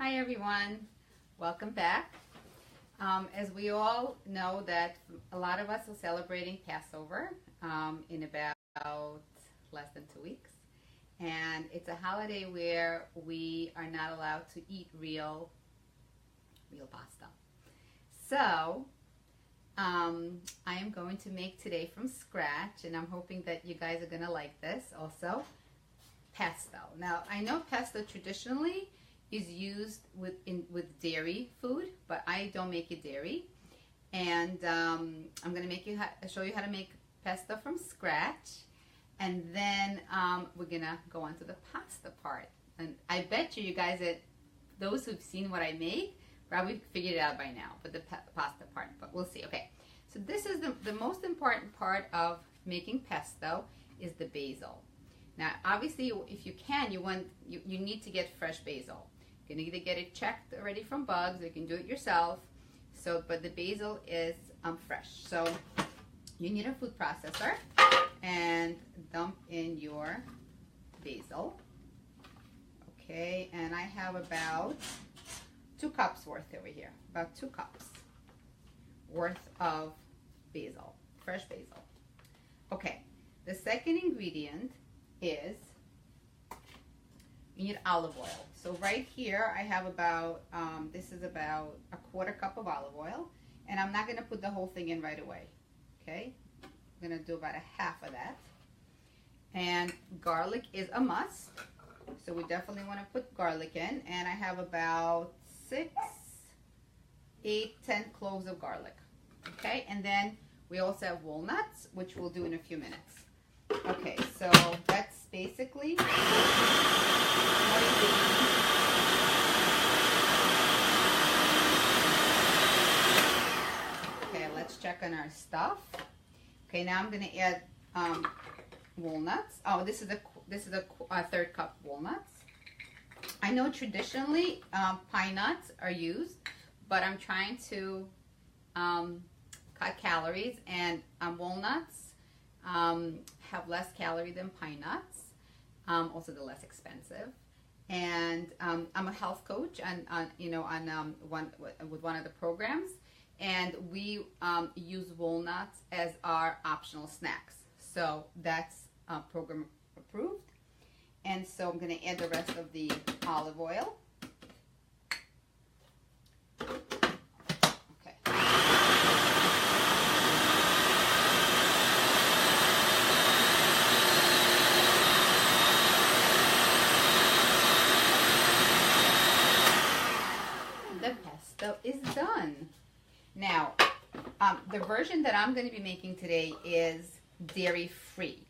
Hi everyone, welcome back. As we all know that a lot of us are celebrating Passover in about less than 2 weeks, and it's a holiday where we are not allowed to eat real pasta. So I am going to make today from scratch, and I'm hoping that you guys are going to like this also. Pesto. Now I know pesto traditionally is used with dairy food, but I don't make it dairy, and I'm going to show you how to make pesto from scratch, and then we're going to go on to the pasta part. And I bet you guys that those who've seen what I make probably figured it out by now, but the pasta part, but we'll see. Okay, so this is the most important part of making pesto is the basil. Now, obviously, if you can, you need to get fresh basil. You can either get it checked already from bugs, or you can do it yourself. So, but the basil is fresh. So, you need a food processor and dump in your basil. Okay, and I have about 2 cups worth over here. About 2 cups worth of basil, fresh basil. Okay, the second ingredient is you need olive oil. So right here I have about, this is about a 1/4 cup of olive oil, and I'm not going to put the whole thing in right away. Okay, I'm going to do about 1/2 of that. And garlic is a must, so we definitely want to put garlic in, and I have about 6, 8, 10 cloves of garlic. Okay, and then we also have walnuts, which we'll do in a few minutes. Okay, so that's basically what it is. Okay, let's check on our stuff. Okay, now I'm going to add walnuts. Oh, this is a 1/3 cup walnuts. I know traditionally pine nuts are used, but I'm trying to cut calories, and walnuts have less calorie than pine nuts. Also, they're less expensive. And I'm a health coach with one of the programs, and we use walnuts as our optional snacks. So that's program approved. And so I'm going to add the rest of the olive oil. Is done. Now, the version that I'm going to be making today is dairy free.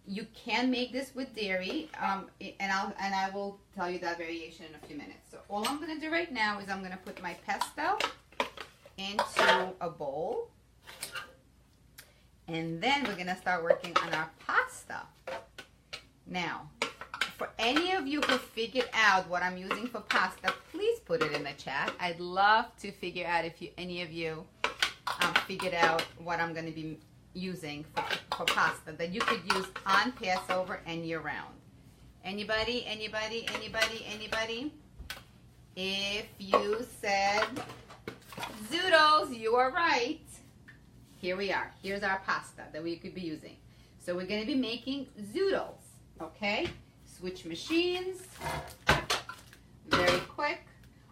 You can make this with dairy, and I will tell you that variation in a few minutes. So all I'm going to do right now is I'm going to put my pesto into a bowl, and then we're going to start working on our pasta. Now, for any of you who figured out what I'm using for pasta, please put it in the chat. I'd love to figure out if any of you figured out what I'm going to be using for pasta that you could use on Passover and year round. Anybody? Anybody? Anybody? Anybody? If you said zoodles, you are right. Here we are. Here's our pasta that we could be using. So we're going to be making zoodles, okay? Switch machines, very quick.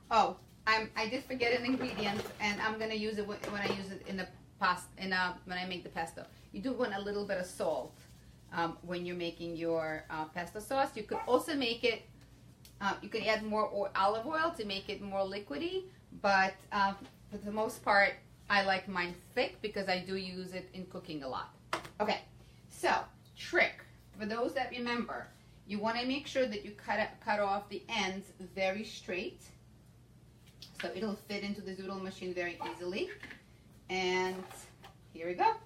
Oh, I did forget an ingredient, and I'm gonna use it when I use it in the pasta. When I make the pesto, you do want a little bit of salt when you're making your pesto sauce. You could also make it. You can add more olive oil to make it more liquidy, but for the most part, I like mine thick because I do use it in cooking a lot. Okay, so trick for those that remember. You want to make sure that you cut off the ends very straight, so it'll fit into the zoodle machine very easily. And here we go.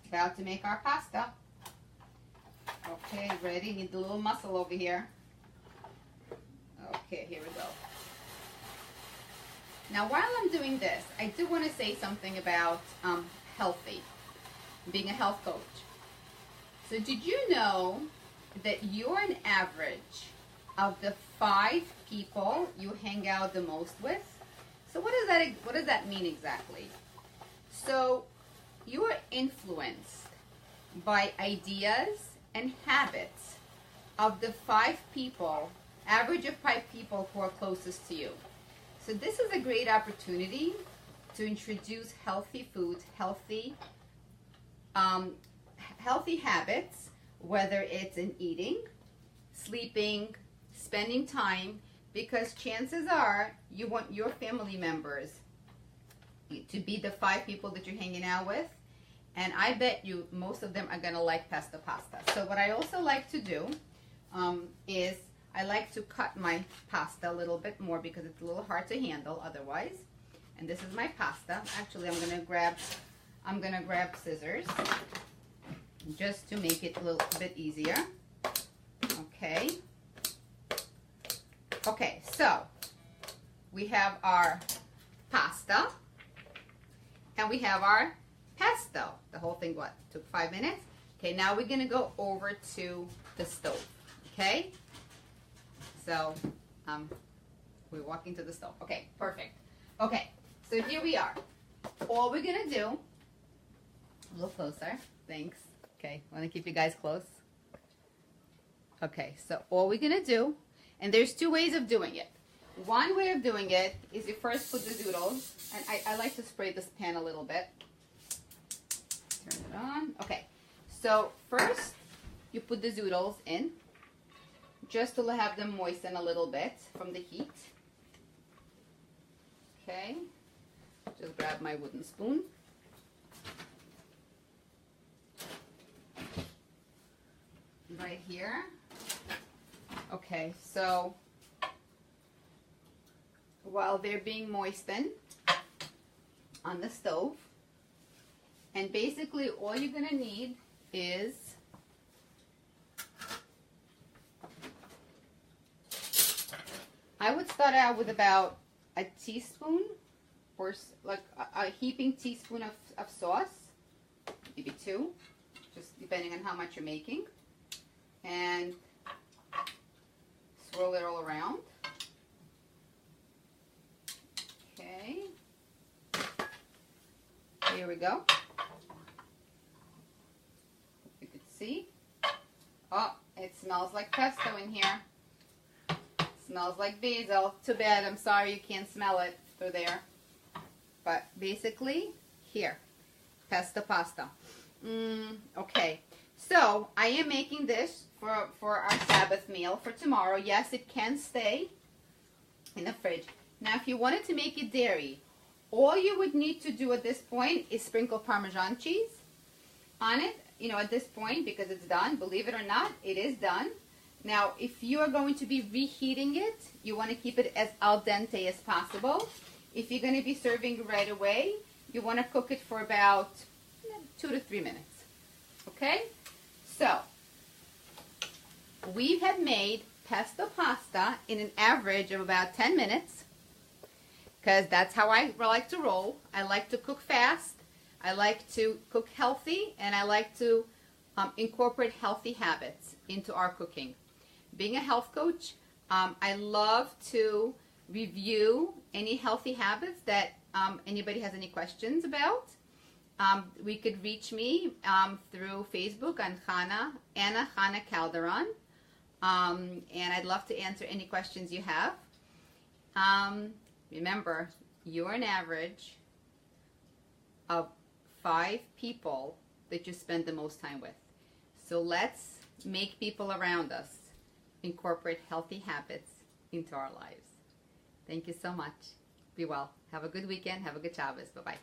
About to make our pasta. Okay, ready? Need a little muscle over here. Okay, here we go. Now, while I'm doing this, I do want to say something about healthy, being a health coach. So did you know that you're an average of the 5 people you hang out the most with. So what does that mean exactly? So you are influenced by ideas and habits of the 5 people, average of 5 people who are closest to you. So this is a great opportunity to introduce healthy foods, healthy habits, whether it's in eating, sleeping, spending time, because chances are you want your family members to be the 5 people that you're hanging out with, and I bet you most of them are going to like pesto pasta. So what I also like to do is I like to cut my pasta a little bit more because it's a little hard to handle otherwise. And this is my pasta. Actually, I'm gonna grab scissors just to make it a little bit easier. Okay. Okay, so we have our pasta and we have our pesto. The whole thing, what, took 5 minutes? Okay, now we're gonna go over to the stove. Okay, so we're walking to the stove. Okay, perfect. Okay, so here we are. All we're gonna do, a little closer, thanks. Okay, want to keep you guys close? Okay, so all we're gonna do, and there's 2 ways of doing it. One way of doing it is you first put the zoodles, and I like to spray this pan a little bit. Turn it on. Okay, so first you put the zoodles in, just to have them moisten a little bit from the heat. Okay, just grab my wooden spoon. Right here. Okay, so while they're being moistened on the stove, and basically all you're gonna need is I would start out with about a teaspoon or like a heaping teaspoon of sauce, maybe 2, just depending on how much you're making, and swirl it all around. Okay, here we go. You can see. Oh, it smells like pesto in here. Smells like basil. Too bad. I'm sorry you can't smell it through there. But basically, here, pesto pasta. Okay, so I am making this for our Sabbath meal for tomorrow. Yes, it can stay in the fridge. Now, if you wanted to make it dairy, all you would need to do at this point is sprinkle Parmesan cheese on it. You know, at this point, because it's done. Believe it or not, it is done. Now, if you are going to be reheating it, you want to keep it as al dente as possible. If you're going to be serving right away, you want to cook it for about 2 to 3 minutes. Okay? So, we have made pesto pasta in an average of about 10 minutes, because that's how I like to roll. I like to cook fast. I like to cook healthy, and I like to incorporate healthy habits into our cooking. Being a health coach, I love to review any healthy habits that anybody has any questions about. We could reach me through Facebook on Anna Calderon, and I'd love to answer any questions you have. Remember, you're an average of 5 people that you spend the most time with. So let's make people around us incorporate healthy habits into our lives. Thank you so much. Be well. Have a good weekend. Have a good Shabbos. Bye-bye.